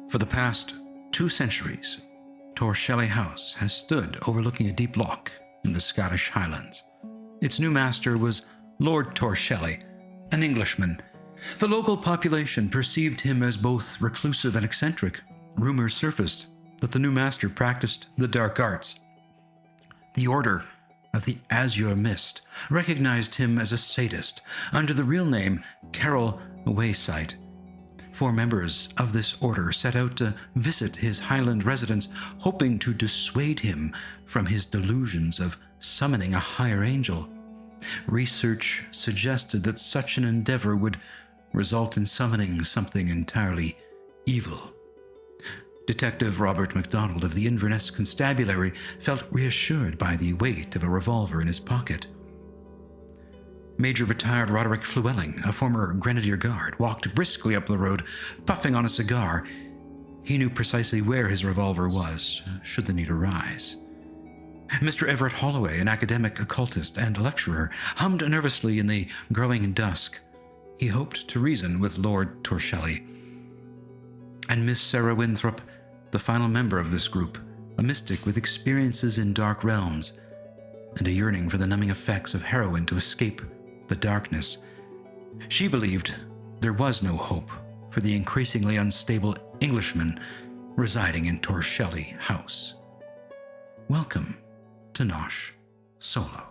For the past 2 centuries, Torshelley House has stood overlooking a deep loch in the Scottish Highlands. Its new master was Lord Torshelley, an Englishman. The local population perceived him as both reclusive and eccentric. Rumors surfaced that the new master practiced the dark arts. The Order of the Azure Mist recognized him as a sadist under the real name Carol Wayside. 4 members of this order set out to visit his Highland residence, hoping to dissuade him from his delusions of summoning a higher angel. Research suggested that such an endeavor would result in summoning something entirely evil. Detective Robert MacDonald of the Inverness Constabulary felt reassured by the weight of a revolver in his pocket. Major retired Roderick Flewelling, a former Grenadier Guard, walked briskly up the road, puffing on a cigar. He knew precisely where his revolver was, should the need arise. Mr. Everett Holloway, an academic occultist and lecturer, hummed nervously in the growing dusk. He hoped to reason with Lord Torshelley. And Miss Sarah Winthrop, the final member of this group, a mystic with experiences in dark realms and a yearning for the numbing effects of heroin to escape the darkness. She believed there was no hope for the increasingly unstable Englishman residing in Torshelley House. Welcome to Nosh Solo.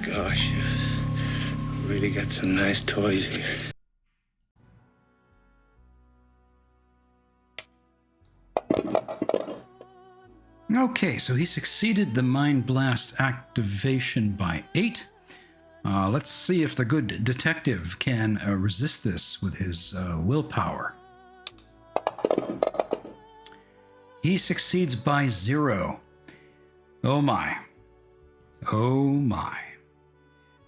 Gosh, really got some nice toys here. Okay, so he succeeded the Mind Blast activation by 8. Let's see if the good detective can resist this with his willpower. He succeeds by 0. Oh my. Oh my.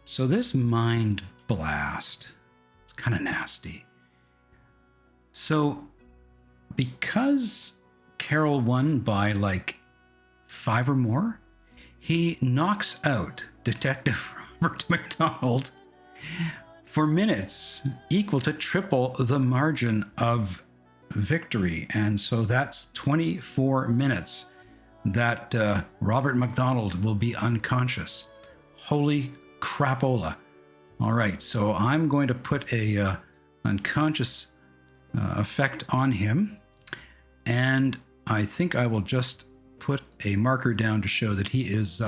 So this Mind Blast, it's kind of nasty. So because Carol won by like 5 or more, he knocks out Detective Robert MacDonald for minutes equal to triple the margin of victory. And so that's 24 minutes that Robert MacDonald will be unconscious. Holy crapola. All right, so I'm going to put a unconscious effect on him, and I think I will just put a marker down to show that he is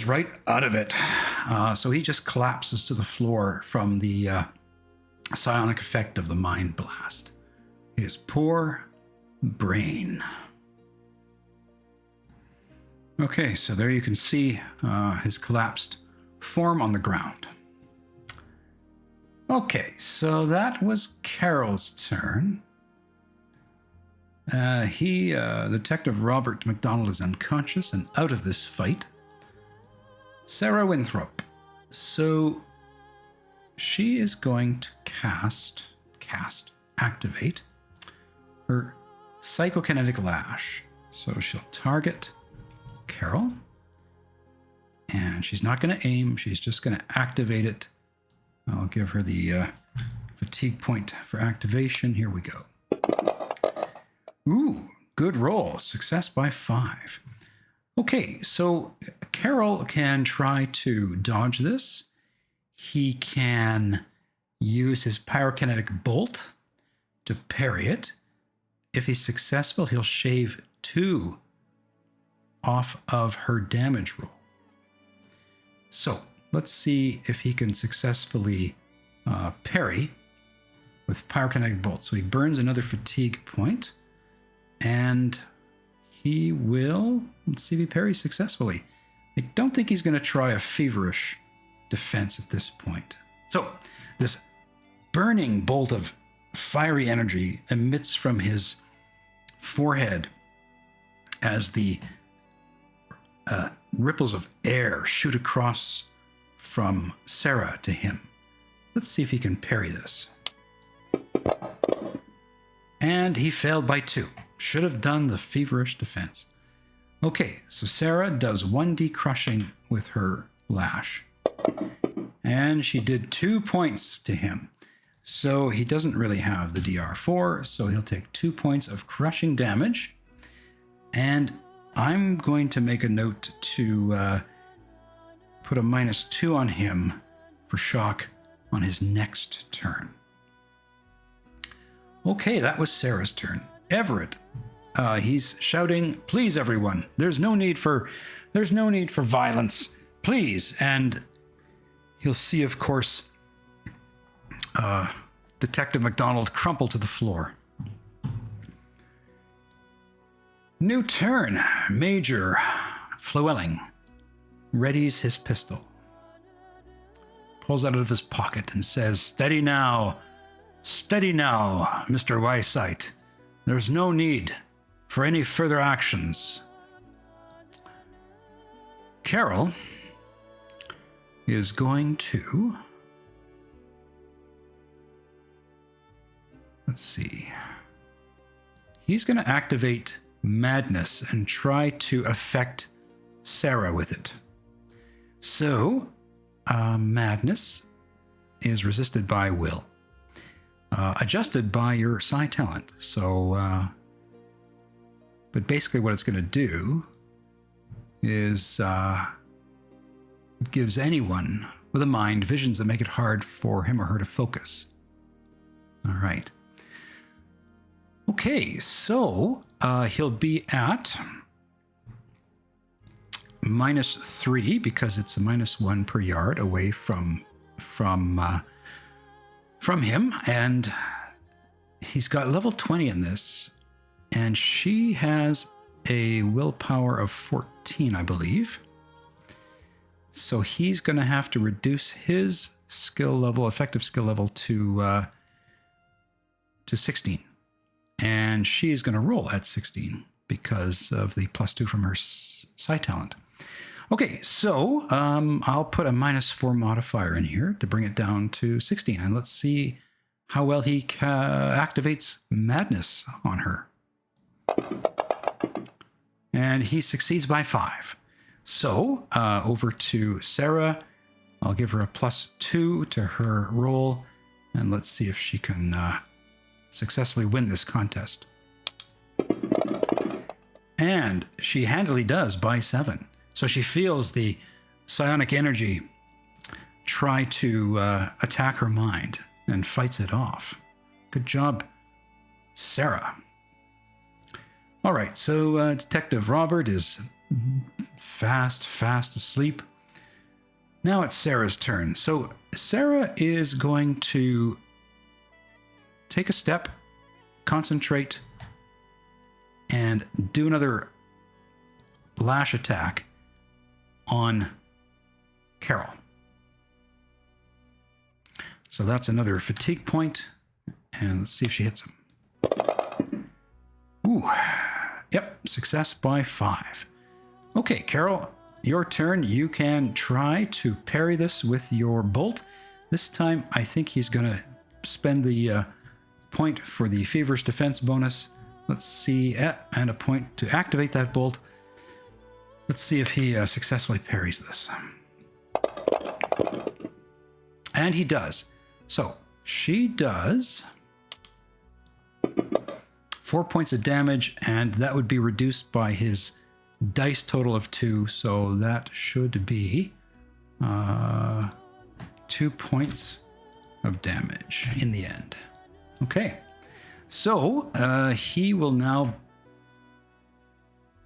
right out of it. So he just collapses to the floor from the psionic effect of the Mind Blast. His poor brain. Okay, so there you can see his collapsed form on the ground. Okay, so that was Carol's turn. Detective Robert MacDonald is unconscious and out of this fight. Sarah Winthrop. So she is going to activate her psychokinetic lash. So she'll target Carol, and she's not going to aim. She's just going to activate it. I'll give her the fatigue point for activation. Here we go. Ooh, good roll. Success by 5. Okay, so Carol can try to dodge this. He can use his pyrokinetic bolt to parry it. If he's successful, he'll shave 2 off of her damage roll. So let's see if he can successfully parry with pyrokinetic bolt. So he burns another fatigue point, and he will, let's see if he parries successfully. I don't think he's going to try a feverish defense at this point. So this burning bolt of fiery energy emits from his forehead as the ripples of air shoot across from Sarah to him. Let's see if he can parry this. And he failed by 2. Should have done the feverish defense. Okay, so Sarah does 1d crushing with her lash. And she did 2 points to him. So he doesn't really have the DR4, so he'll take 2 points of crushing damage. And I'm going to make a note to put a -2 on him for shock on his next turn. Okay, that was Sarah's turn. Everett, he's shouting, "Please, everyone! There's no need for violence, please!" And he'll see, of course, Detective MacDonald crumple to the floor. New turn. Major Llewellyn readies his pistol, pulls out of his pocket and says, steady now, Mr. Wysite. There's no need for any further actions." Carol is going to... Let's see. He's going to activate Madness and try to affect Sarah with it. So, Madness is resisted by will, adjusted by your psi talent. So, but basically what it's going to do is it gives anyone with a mind visions that make it hard for him or her to focus. All right. Okay, so he'll be at -3 because it's a -1 per yard away from him, and he's got level 20 in this, and she has a willpower of 14, I believe. So he's going to have to reduce his skill level, effective skill level, to 16. And she's going to roll at 16 because of the +2 from her psi talent. Okay, so I'll put a -4 modifier in here to bring it down to 16. And let's see how well he activates Madness on her. And he succeeds by 5. So over to Sarah. I'll give her a +2 to her roll. And let's see if she can... successfully win this contest. And she handily does by 7. So she feels the psionic energy try to attack her mind and fights it off. Good job, Sarah. All right, so Detective Robert is fast asleep. Now it's Sarah's turn. So Sarah is going to take a step, concentrate, and do another lash attack on Carol. So that's another fatigue point, and let's see if she hits him. Ooh, yep, success by 5. Okay, Carol, your turn. You can try to parry this with your bolt. This time, I think he's going to spend the point for the feverish defense bonus. Let's see, and a point to activate that bolt. Let's see if he successfully parries this. And he does. So she does 4 points of damage, and that would be reduced by his dice total of 2. So that should be 2 points of damage in the end. Okay, so he will now...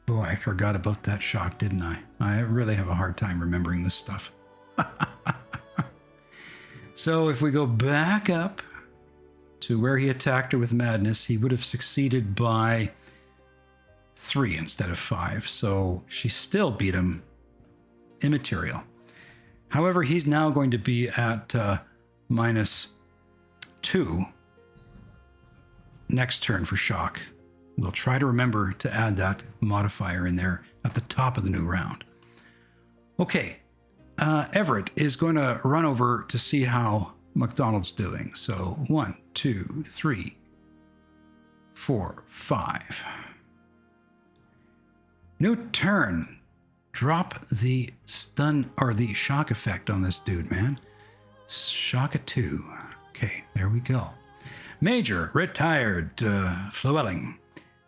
Boy, I forgot about that shock, didn't I? I really have a hard time remembering this stuff. So if we go back up to where he attacked her with Madness, he would have succeeded by 3 instead of 5. So she still beat him immaterial. However, he's now going to be at -2 next turn for shock. We'll try to remember to add that modifier in there at the top of the new round. Okay, Everett is going to run over to see how MacDonald's doing. So 1, 2, 3, 4, 5. New turn. drop the stun or the shock effect on this dude, man. Shock at 2. Okay, there we go. Major, retired, Llewellyn.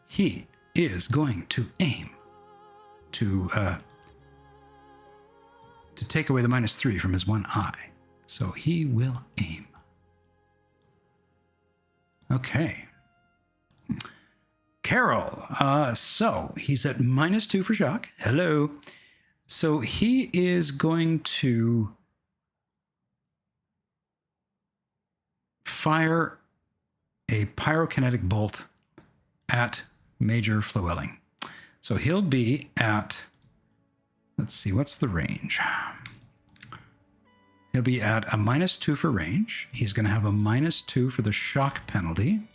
He is going to aim to take away the -3 from his one eye. So he will aim. Okay. Carol, so he's at -2 for shock. Hello. So he is going to fire a pyrokinetic bolt at Major Llewellyn. So he'll be at, let's see, what's the range? He'll be at a -2 for range. He's going to have a -2 for the shock penalty.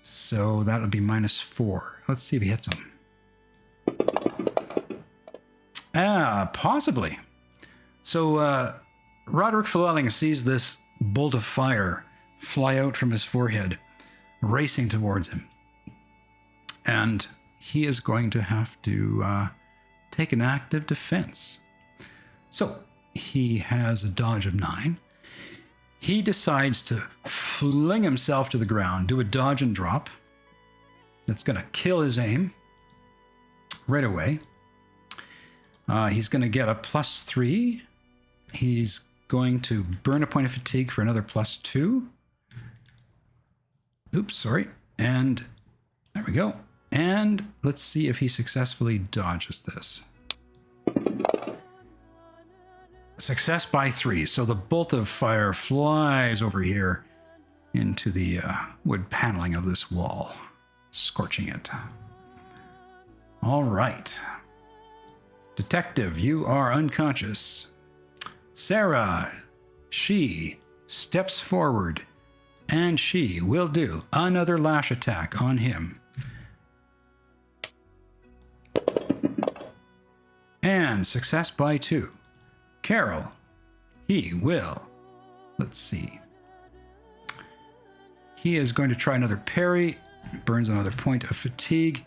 So that would be -4. Let's see if he hits him. Possibly. So Roderick Llewellyn sees this bolt of fire fly out from his forehead, racing towards him. And he is going to have to take an active defense. So he has a dodge of 9. He decides to fling himself to the ground, do a dodge and drop. That's going to kill his aim right away. He's going to get a +3. He's going to burn a point of fatigue for another +2. Oops, sorry. And there we go. And let's see if he successfully dodges this. Success by 3. So the bolt of fire flies over here into the wood paneling of this wall, scorching it. All right. Detective, you are unconscious. Sarah, she steps forward and she will do another lash attack on him. And success by 2. Carol, he will, let's see. He is going to try another parry, burns another point of fatigue.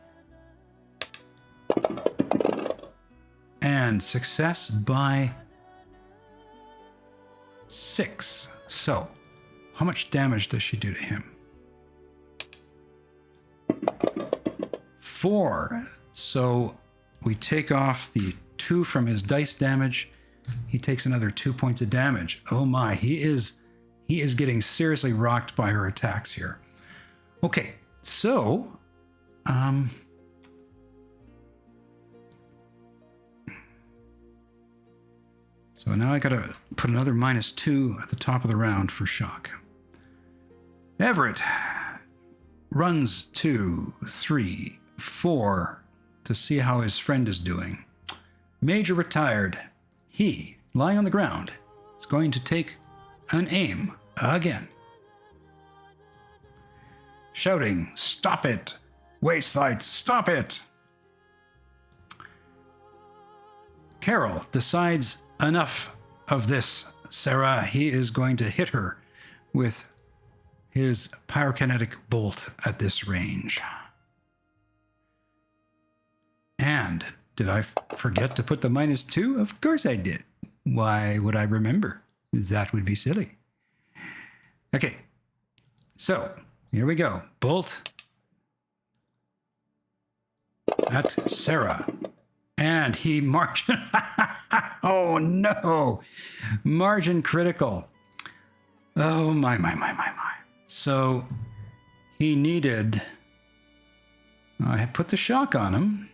And success by 6. So, how much damage does she do to him? 4. So, we take off the 2 from his dice damage. He takes another 2 points of damage. Oh my, he is getting seriously rocked by her attacks here. Okay, so so now I gotta put another -2 at the top of the round for shock. Everett runs 2, 3, 4 to see how his friend is doing. Major retired. He, lying on the ground, is going to take an aim again. Shouting, "Stop it! Wayside, stop it!" Carol decides enough of this, Sarah. He is going to hit her with his pyrokinetic bolt at this range. And did I forget to put the -2? Of course I did. Why would I remember? That would be silly. Okay, so here we go. Bolt at Sarah. And he margin. Oh no! Margin critical. Oh my. So he needed. I put the shock on him.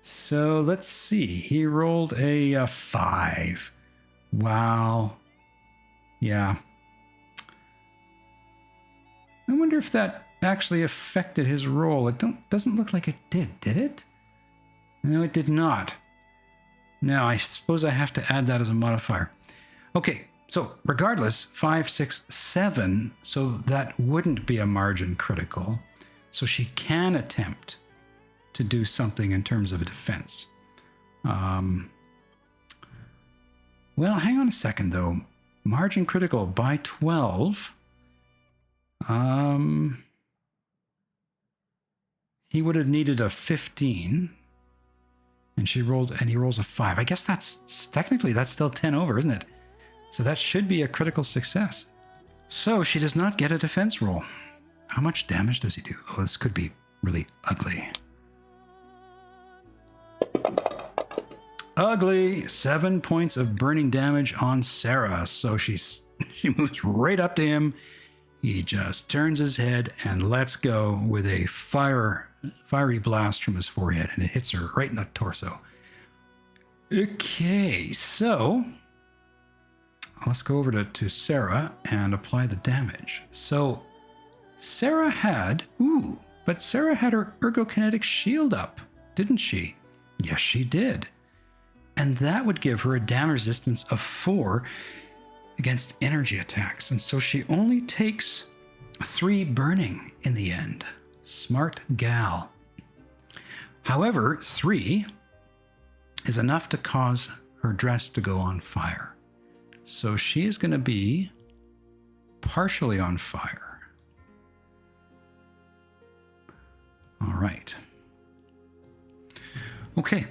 So let's see. He rolled a 5. Wow. Yeah. I wonder if that actually affected his roll. It doesn't look like it did it? No, it did not. Now, I suppose I have to add that as a modifier. Okay, so regardless, 5, 6, 7, so that wouldn't be a margin critical. So she can attempt to do something in terms of a defense. Well, hang on a second, though. Margin critical by 12. He would have needed a 15. And he rolls a 5. I guess that's still 10 over, isn't it? So that should be a critical success. So she does not get a defense roll. How much damage does he do? Oh, this could be really ugly. Ugly. 7 points of burning damage on Sarah. So she moves right up to him. He just turns his head and lets go with a fiery blast from his forehead, and it hits her right in the torso. Okay, so let's go over to Sarah and apply the damage. So Sarah had her ergokinetic shield up, didn't she? Yes, she did. And that would give her a damage resistance of 4 against energy attacks. And so she only takes 3 burning in the end. Smart gal. However, 3 is enough to cause her dress to go on fire. So she is going to be partially on fire. All right. Okay,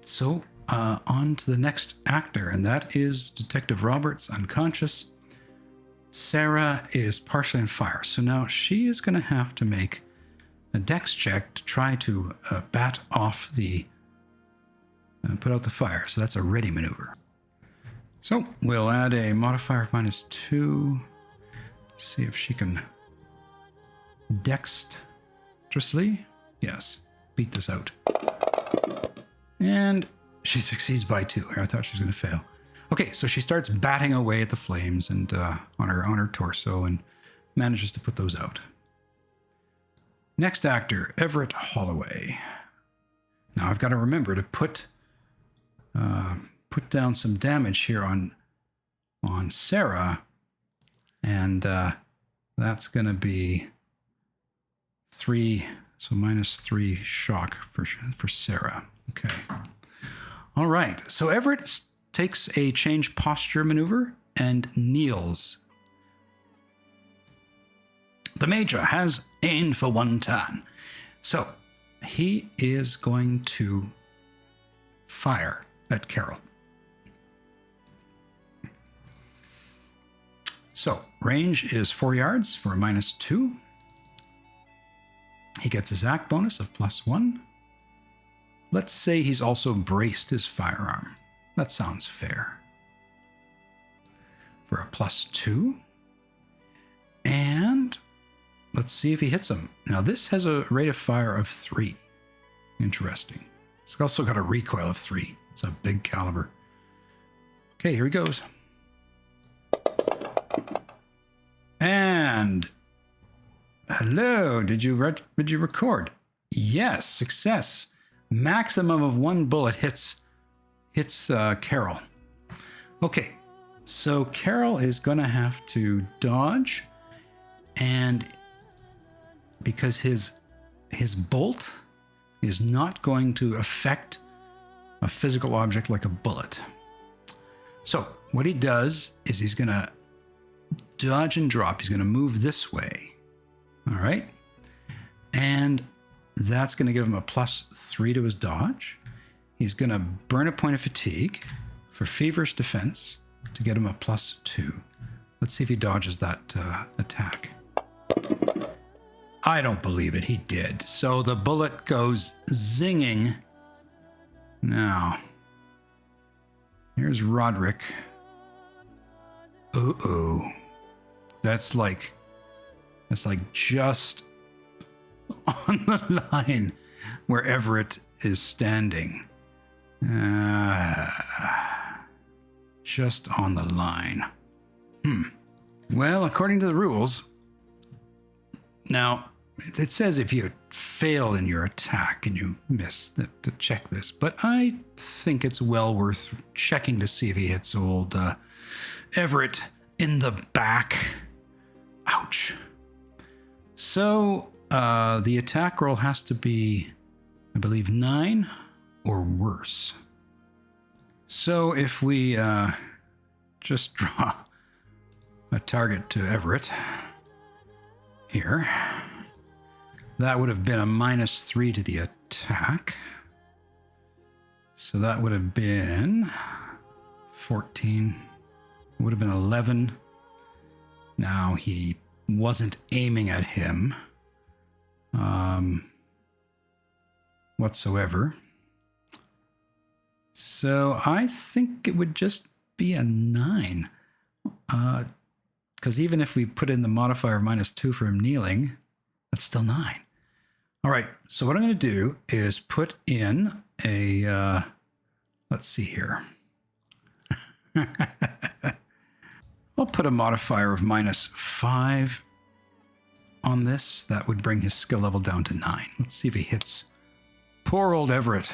so on to the next actor, and that is Detective Roberts, unconscious. Sarah is partially on fire, so now she is going to have to make a dex check to try to bat off put out the fire. So that's a ready maneuver. So we'll add a modifier of -2. See if she can dexterously, yes, beat this out. And she succeeds by 2. I thought she was going to fail. Okay, so she starts batting away at the flames and on her torso and manages to put those out. Next actor, Everett Holloway. Now I've got to remember to put down some damage here on Sarah, and that's going to be 3, so -3 shock for Sarah. Okay. All right. So Everett takes a change posture maneuver and kneels. The Major has aimed for 1 turn. So he is going to fire at Carol. So range is 4 yards for a -2. He gets his act bonus of +1. Let's say he's also braced his firearm. That sounds fair. For a +2. And let's see if he hits him. Now this has a rate of fire of 3. Interesting. It's also got a recoil of 3. It's a big caliber. Okay, here he goes. And hello, did you record? Yes, success. Maximum of 1 bullet hits Carol. Okay, so Carol is going to have to dodge, and because his bolt is not going to affect a physical object like a bullet. So what he does is he's going to dodge and drop. He's going to move this way. All right. And that's going to give him a +3 to his dodge. He's going to burn a point of fatigue for feverish defense to get him a +2. Let's see if he dodges that attack. I don't believe it. He did. So the bullet goes zinging. Now, here's Roderick. Uh-oh. That's like just on the line where Everett is standing. Just on the line. Well, according to the rules, now it says if you fail in your attack and you miss to check this, but I think it's well worth checking to see if he hits old Everett in the back. Ouch. So the attack roll has to be, I believe, 9 or worse. So if we just draw a target to Everett here, that would have been a -3 to the attack. So that would have been 14. It would have been 11. Now he wasn't aiming at him whatsoever. So I think it would just be a 9. Because even if we put in the modifier of -2 for him kneeling, that's still 9. All right, so what I'm going to do is put in a, let's see here. I'll put a modifier of -5 on this. That would bring his skill level down to 9. Let's see if he hits poor old Everett.